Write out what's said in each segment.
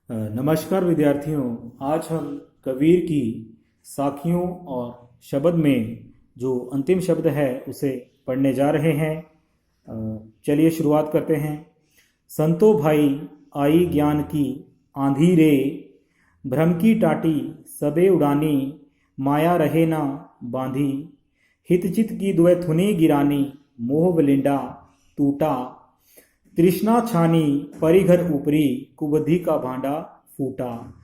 नमस्कार विद्यार्थियों। आज हम कबीर की साखियों और शब्द में जो अंतिम शब्द है उसे पढ़ने जा रहे हैं। चलिए शुरुआत करते हैं। संतो भाई आई ज्ञान की आंधी रे, भ्रम की टाटी सबे उड़ानी, माया रहे ना बांधी, हितचित की दुए थुनी गिरानी, मोह बलिंडा टूटा, तृष्णा छानी परिघर ऊपरी, कुबुद्धि का भांडा फूटा,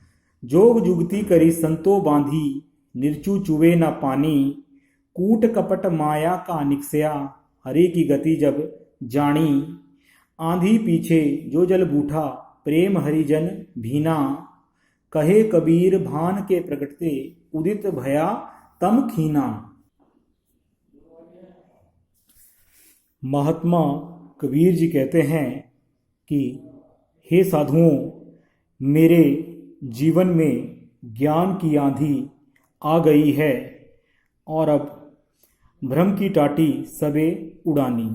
जोग जुगती करी संतो बांधी, निर्चु चुवे न पानी, कूट कपट माया का निकसया, हरि की गति जब जानी, आंधी पीछे जो जल बूठा, प्रेम हरिजन भीना, कहे कबीर भान के प्रगटते, उदित भया तम खीना। महात्मा कबीर जी कहते हैं कि हे साधुओं, मेरे जीवन में ज्ञान की आंधी आ गई है और अब भ्रम की टाटी सबे उड़ानी।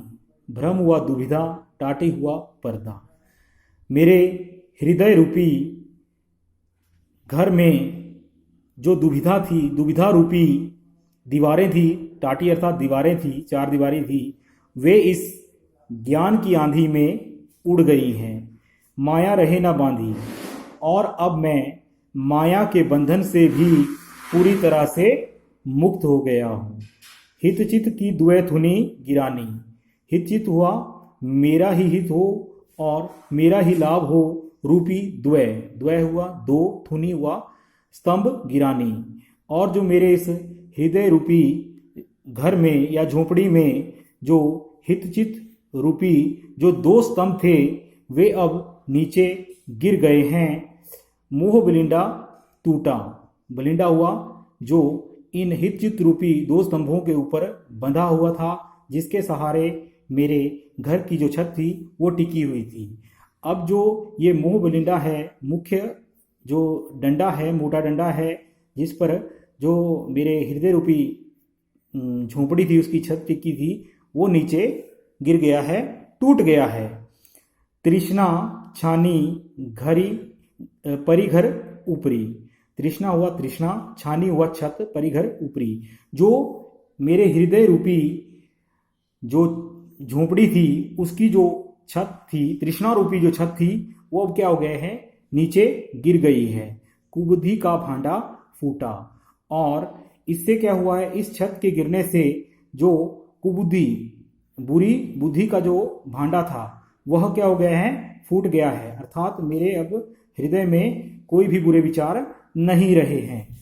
भ्रम हुआ दुविधा, टाटी हुआ पर्दा। मेरे हृदय रूपी घर में जो दुविधा थी, दुविधा रूपी दीवारें थी, टाटी अर्थात दीवारें थी, चार दीवारें थी, वे इस ज्ञान की आंधी में उड़ गई हैं। माया रहे ना बांधी, और अब मैं माया के बंधन से भी पूरी तरह से मुक्त हो गया हूँ। हितचित की दुए थुनी गिरानी। हितचित हुआ मेरा ही हित हो और मेरा ही लाभ हो रूपी द्वय। द्वय हुआ दो, थुनी हुआ स्तंभ गिरानी। और जो मेरे इस हृदय रूपी घर में या झोपड़ी में जो हितचित रूपी जो दो स्तंभ थे, वे अब नीचे गिर गए हैं। मोह बलिंडा टूटा। बलिंडा हुआ जो इन हितचित रूपी दो स्तंभों के ऊपर बंधा हुआ था, जिसके सहारे मेरे घर की जो छत थी वो टिकी हुई थी। अब जो ये मोह बलिंडा है, मुख्य जो डंडा है, मोटा डंडा है, जिस पर जो मेरे हृदय रूपी झोंपड़ी थी उसकी छत टिकी थी, वो नीचे गिर गया है, टूट गया है। तृष्णा छानी घरी परिघर ऊपरी। तृष्णा हुआ तृष्णा, छानी हुआ छत, परिघर ऊपरी। जो मेरे हृदय रूपी जो झोंपड़ी थी उसकी जो छत थी, तृष्णा रूपी जो छत थी, वो अब क्या हो गए हैं, नीचे गिर गई है। कुबुद्धि का भांडा फूटा। और इससे क्या हुआ है, इस छत के गिरने से जो कुबुद्धि, बुरी बुद्धि का जो भांडा था, वह क्या हो गया है, फूट गया है। अर्थात मेरे अब हृदय में कोई भी बुरे विचार नहीं रहे हैं।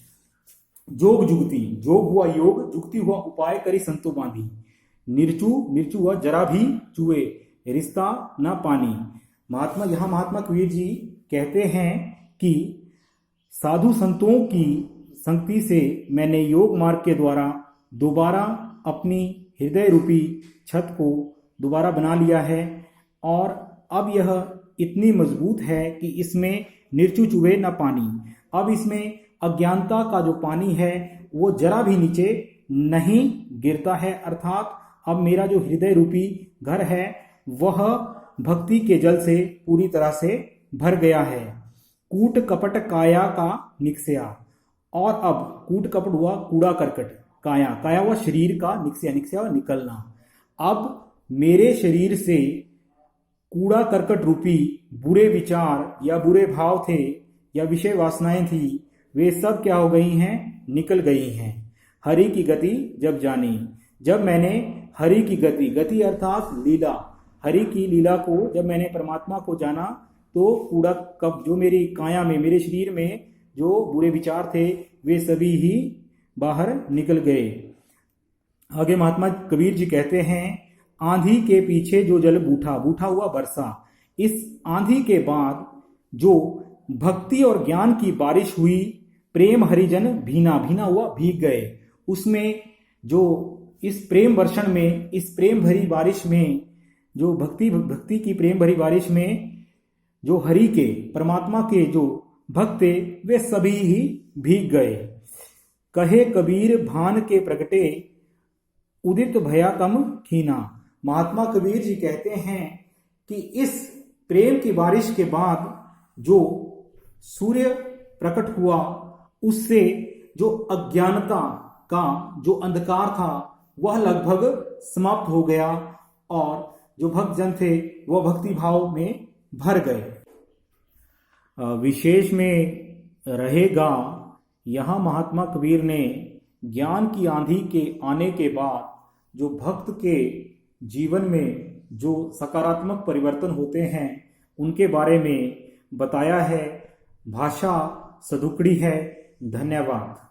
जोग जुगती। जोग हुआ योग, जुगती हुआ उपाय करी संतो बांधी। निर्चु, निर्चु हुआ जरा भी चुए, रिश्ता ना पानी। महात्मा कबीर जी कहते हैं कि साधु संतों की संगति से मैंने योग मार्ग के द्वारा दोबारा अपनी हृदय रूपी छत को दोबारा बना लिया है, और अब यह इतनी मजबूत है कि इसमें निर्चु चुभे न पानी। अब इसमें अज्ञानता का जो पानी है वो जरा भी नीचे नहीं गिरता है। अर्थात अब मेरा जो हृदय रूपी घर है वह भक्ति के जल से पूरी तरह से भर गया है। कूट कपट काया का निकसया। और अब कूट कपट हुआ कूड़ा करकट, काया, काया हुआ शरीर का, निकसया, निकसया हुआ निकलना। अब मेरे शरीर से कूड़ा करकट रूपी बुरे विचार या बुरे भाव थे या विषय वासनाएं थी, वे सब क्या हो गई हैं, निकल गई हैं। हरि की गति जब जानी। जब मैंने हरि की गति, गति अर्थात लीला, हरि की लीला को जब मैंने परमात्मा को जाना, तो कूड़ा कब जो मेरी काया में, मेरे शरीर में जो बुरे विचार थे वे सभी ही बाहर निकल गए। आगे महात्मा कबीर जी कहते हैं, आंधी के पीछे जो जल बूठा। बूठा हुआ वर्षा। इस आंधी के बाद जो भक्ति और ज्ञान की बारिश हुई, प्रेम हरिजन भीना। भीना हुआ भीग गए। उसमें जो इस प्रेम वर्षण में, इस प्रेम भरी बारिश में, जो भक्ति की प्रेम भरी बारिश में जो हरि के, परमात्मा के जो भक्त थे, वे सभी ही भीग गए। कहे कबीर भान के प्रगटे, उदित भया तम खीना। महात्मा कबीर जी कहते हैं कि इस प्रेम की बारिश के बाद जो सूर्य प्रकट हुआ, उससे जो अज्ञानता का जो अंधकार था वह लगभग समाप्त हो गया और जो भक्तजन थे वह भक्ति भाव में भर गए। विशेष में रहेगा, यहाँ महात्मा कबीर ने ज्ञान की आंधी के आने के बाद जो भक्त के जीवन में जो सकारात्मक परिवर्तन होते हैं उनके बारे में बताया है। भाषा सदुकड़ी है। धन्यवाद।